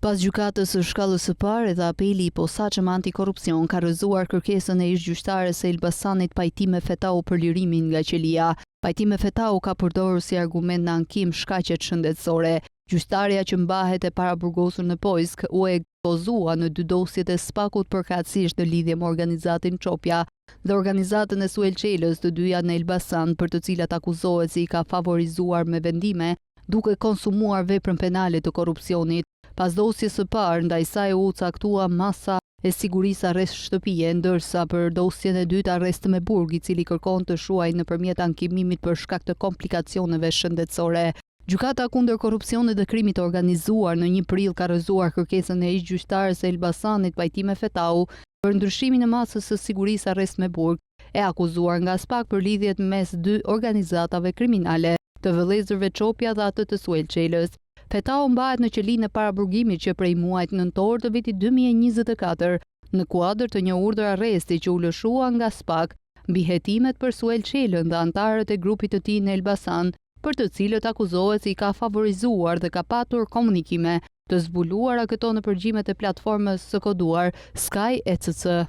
Pas gjykatës së shkallës së parë dhe apeli i posaçëm antikorrupsion ka rrëzuar kërkesën e ish-gjyqtares së Elbasanit Pajtime Fetau për lirimin nga qelia. Pajtime Fetau ka përdorur si argument në ankim shkaqet shëndetësore. Gjyqtarja që mbahet e paraburgosur në Pojsk u ekspozua në 2 dosjet e SPAK-ut përkatësisht në lidhje me organizatën Çopja dhe organizatën e Suel Çelës, të dyja në Elbasan, për të cilat akuzohet se i ka favorizuar me vendime duke konsumuar veprën penale të korrupsionit. Pas dosjes së parë, ndaj saj u caktua masa e sigurisë arrest shtëpie, ndërsa për dosjen e dytë arrest me burg, i cili kërkon të shuajë nëpërmjet ankimimit për shkak të komplikacioneve shëndetësore. Gjykata kundër korrupsionit dhe krimit të organizuar në 1 prill ka rrëzuar kërkesën e ish-gjyqtares së Elbasanit Pajtime Fetau për ndryshimin e masës së sigurisë arrest me burg, e akuzuar nga SPAK për lidhjet mes 2 organizatave kriminale, të vëllezërve Çopja dhe atë të Suel Çelës. Fetau mbahet në qelinë e paraburgimit që prej muajit nëntor të vitit 2024 në kuadër të një urdhër arresti që u lëshua nga SPAK mbi hetimet për Suel Çelën dhe anëtarët e grupit të tij në Elbasan, për të cilët akuzohet se i ka favorizuar dhe ka patur komunikime të zbuluara këto në përgjimet e platformës së koduar Sky ECC.